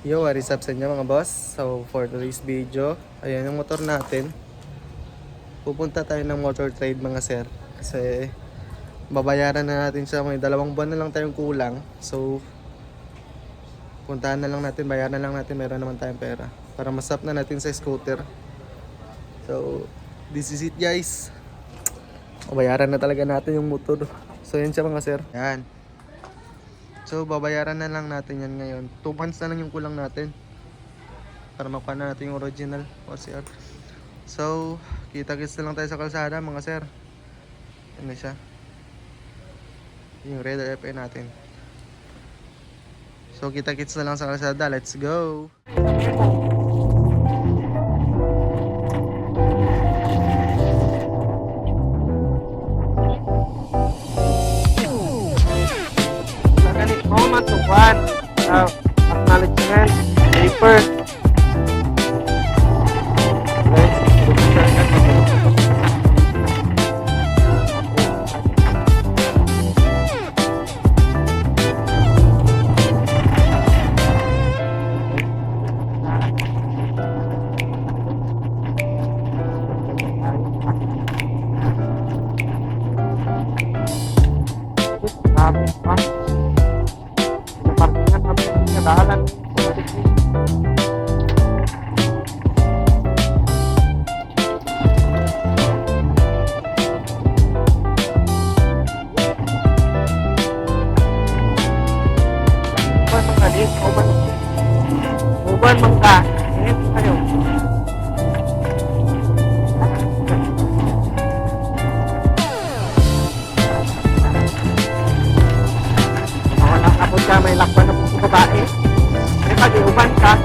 Yo, what is up sa inyo mga boss? So, for today's video, ayan yung motor natin. Pupunta tayo ng motor trade mga sir. Kasi, babayaran na natin siya. May 2 buwan na lang tayong kulang. So, puntahan na lang natin, bayaran na lang natin. Meron naman tayong pera. Para masap na natin sa scooter. So, this is it guys. Babayaran na talaga natin yung motor. So, yan siya mga sir. Yan. So, babayaran na lang natin yan ngayon. 2 months na lang yung kulang natin. Para makuha na natin yung original OCR. So, kita-kits na lang tayo sa kalsada mga sir. Yan na siya. Yung red FA natin. So, kita-kits na lang sa kalsada. Let's go! Moment to one, acknowledgement, paper. Dahalan uban mangga ini kayo wala ka po siya may lakban na po sa babae. Pag iuban ka,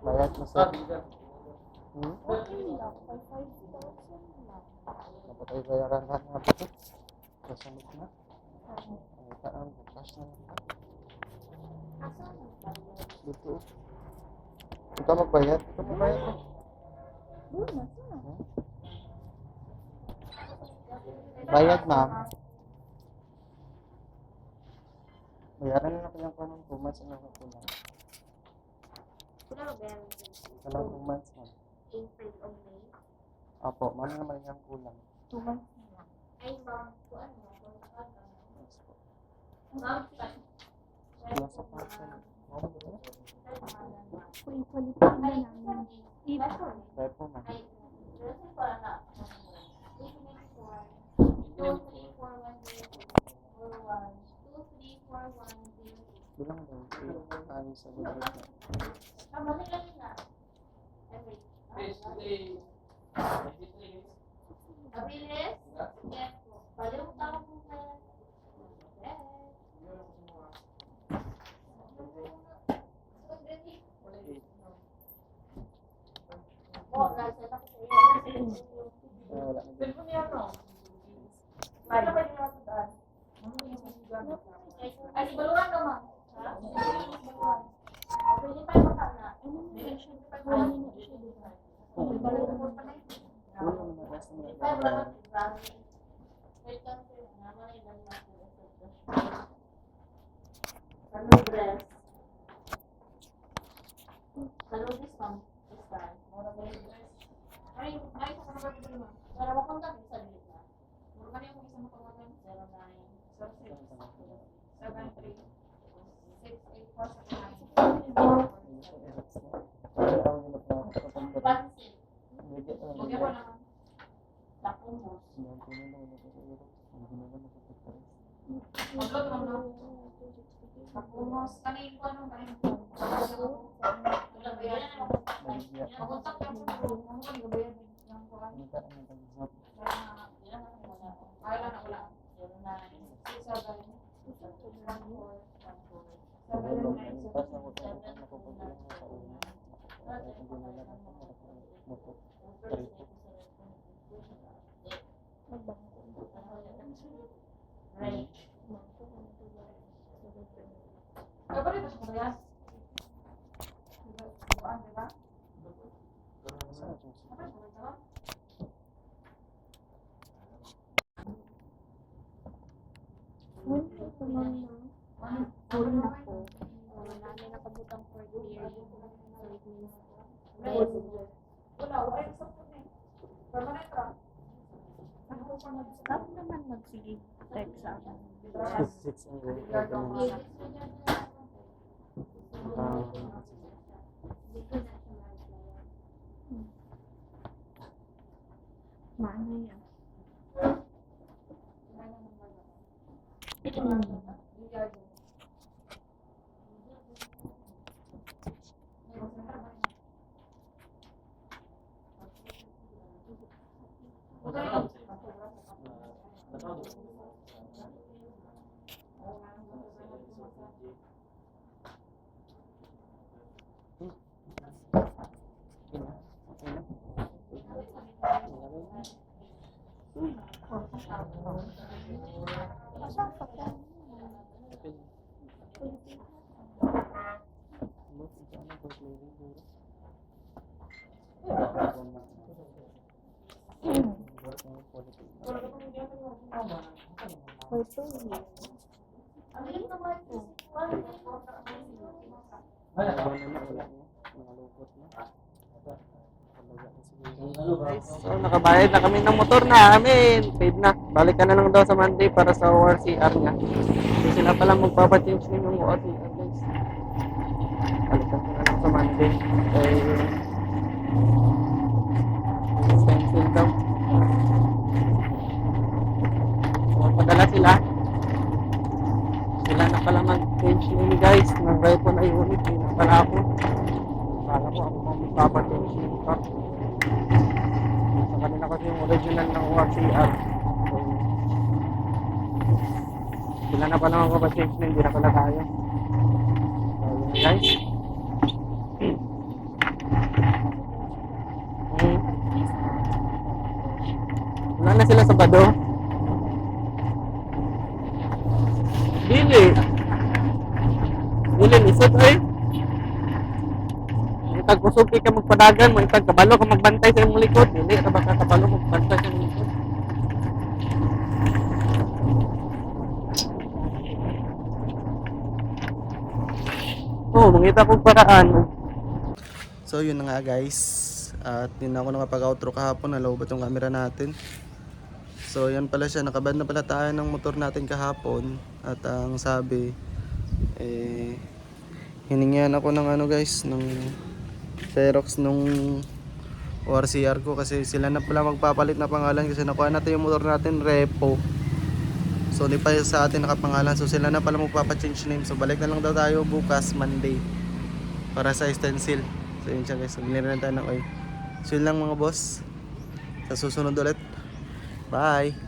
Bayad na sir. Dapat tayo bayaran lahat nga ba ito? Kasunod na. Ang cash na lang. Dito. Ikaw magbayad? Ikaw magbayad ko. Bayad ma'am. Bayaran na lang kayang panong 2 months ang nakukulang. Kalang 2 months ma'am. April o May. Apo, ma'am naman yung kulang. 2 months na lang. Ay, ma'am, kuan mo. Yes po. Ma'am, Kulang sa parcel. Ma'am, dito na? Kulipan na namin. Kaya po ma'am. Ay, Bilang daw. Kaya sa budget na. Abilis? Yes po. Baliw tao po sa... Oh, guys, ito ko sa iyo. Wala na din. Ay, si Baluran ka, ma'am. Ha? Pwede tayo makana. Ano dress? Saludis ma'am. Istan. Mura ba yung dress? Ay, sa mga kapatid mo. Para makontak sa dito. Mura ka niyo kung isa makawagan. 09 73 684 Pansin. Bugyan ko naman. Tapos. Maglot mo na. Tapos, kanay ko ano, kanay ko. Wala ba yan? Makontak ka mo. Makontak ka ba yan? Kailan na wala? 09 Right. Apa rin sa kaya? Diba? Full na po. Namin nakabutang 4th year. So it means Wala sa puno. Permanent ra. stop naman magsige text sa akin. Maano yan? For 2 years. So, nakabayad na kami ng motor namin. Paid na. Balikan na lang daw sa Monday para sa ORCR niya. Kasi sila pala magpapachange din yung ORCR, guys. Balikan ko na lang sa Monday. Expensive daw. So, padala sila. Sila na pala mag-change name, guys. Ng repo na unit. Hindi na pala ako. Kala ko ako pang magpapachange yung car. Sa kanila kasi yung original ng ORCR. So, sila na pala magpapachange na, hindi na pala tayo. So, yun guys. Wala na sila sa Bado. Dili. Dili, lisod eh. Itag kusupi ka magpadagan mo, itag kabalo ka magbantay sa imong likod. Dili, ka baka kabalo magbantay sa imong likod. Oh, mangita kong paraan. So yun na nga guys. At yun na ako nakapag-outro kahapon. Nalobat yung camera natin. So yan pala siya. Nakabad na pala tayo ng motor natin kahapon. At ang sabi, hiningihan ako ng ano guys, ng Xerox nung ORCR ko. Kasi sila na pala magpapalit na pangalan. Kasi nakuha natin yung motor natin, repo. So hindi pa sa atin nakapangalan. So sila na pala magpapachange name. So balik na lang daw tayo bukas Monday para sa stencil. So yun siya guys. Bili na tayo ng oil. So yun lang mga boss. Sa susunod ulit. Bye.